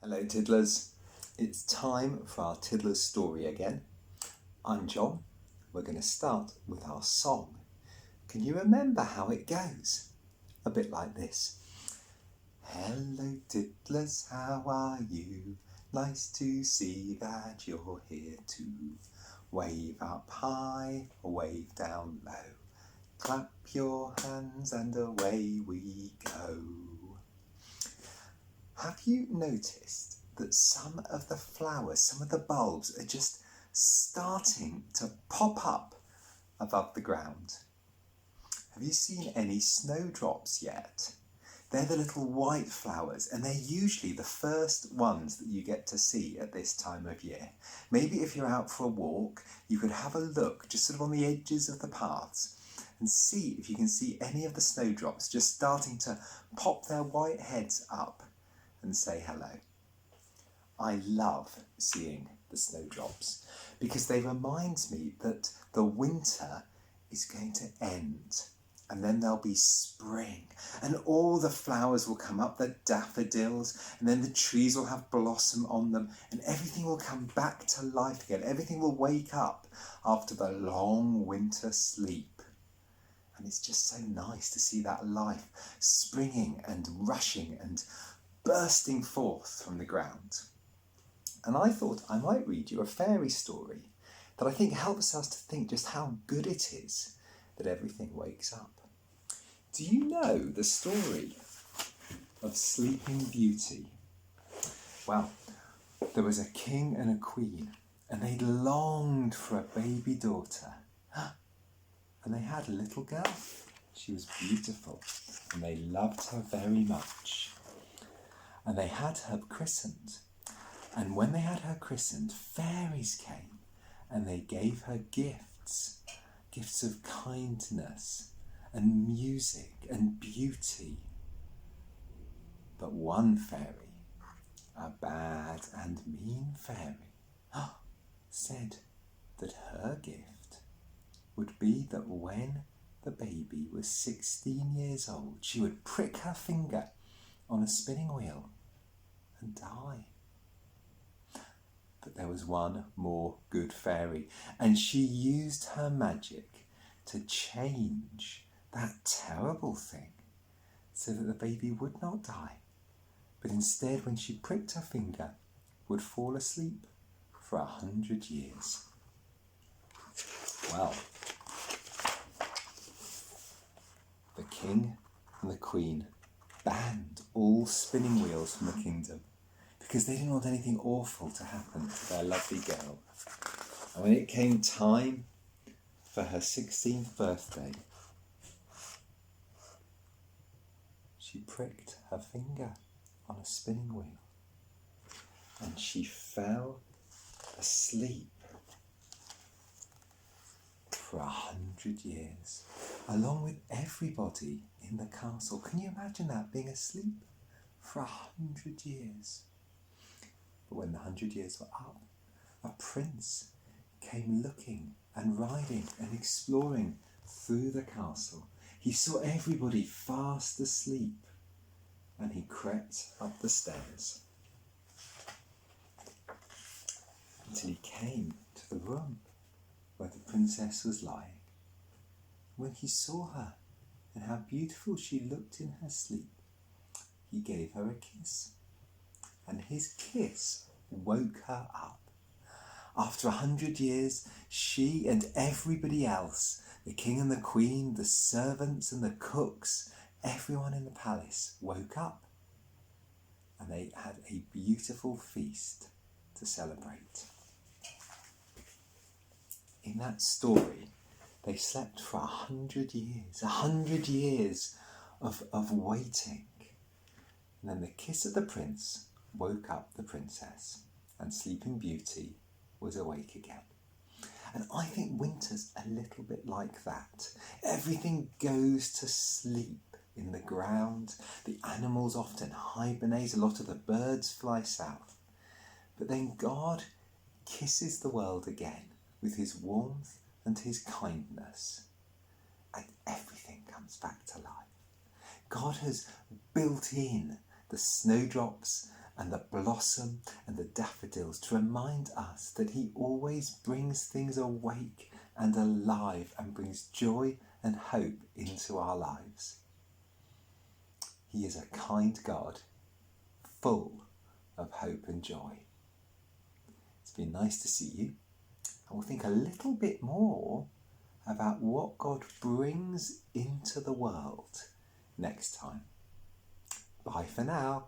Hello Tiddlers, it's time for our Tiddlers story again. I'm John. We're going to start with our song. Can you remember how it goes? A bit like this. Hello Tiddlers, how are you? Nice to see that you're here too. Wave up high, wave down low. Clap your hands and away we go. Have you noticed that some of the flowers, some of the bulbs are just starting to pop up above the ground? Have you seen any snowdrops yet? They're the little white flowers, and they're usually the first ones that you get to see at this time of year. Maybe if you're out for a walk, you could have a look just sort of on the edges of the paths and see if you can see any of the snowdrops just starting to pop their white heads up and say hello. I love seeing the snowdrops because they remind me that the winter is going to end and then there'll be spring and all the flowers will come up, the daffodils, and then the trees will have blossom on them and everything will come back to life again. Everything will wake up after the long winter sleep. And it's just so nice to see that life springing and rushing and bursting forth from the ground. And I thought I might read you a fairy story that I think helps us to think just how good it is that everything wakes up. Do you know the story of Sleeping Beauty? Well, there was a king and a queen, and they longed for a baby daughter. And they had a little girl. She was beautiful, and they loved her very much. And they had her christened. And when they had her christened, fairies came and they gave her gifts. Gifts of kindness and music and beauty. But one fairy, a bad and mean fairy, said that her gift would be that when the baby was 16 years old, she would prick her finger on a spinning wheel and die. But there was one more good fairy, and she used her magic to change that terrible thing so that the baby would not die, but instead, when she pricked her finger, would fall asleep for 100 years. Well, the king and the queen banned all spinning wheels from the kingdom because they didn't want anything awful to happen to their lovely girl. And when it came time for her 16th birthday, she pricked her finger on a spinning wheel and she fell asleep for 100 years, along with everybody in the castle. Can you imagine that, being asleep for 100 years? But when the 100 years were up, a prince came looking and riding and exploring through the castle. He saw everybody fast asleep and he crept up the stairs until he came to the room where the princess was lying. When he saw her and how beautiful she looked in her sleep, he gave her a kiss, and his kiss woke her up. After 100 years, she and everybody else, the king and the queen, the servants and the cooks, everyone in the palace woke up, and they had a beautiful feast to celebrate. In that story, they slept for 100 years, 100 years of waiting. And then the kiss of the prince woke up the princess, and Sleeping Beauty was awake again. And I think winter's a little bit like that. Everything goes to sleep in the ground. The animals often hibernate. A lot of the birds fly south. But then God kisses the world again with his warmth and his kindness, and everything comes back to life. God has built in the snowdrops and the blossom and the daffodils to remind us that he always brings things awake and alive and brings joy and hope into our lives. He is a kind God, full of hope and joy. It's been nice to see you, and we'll think a little bit more about what God brings into the world next time. Bye for now.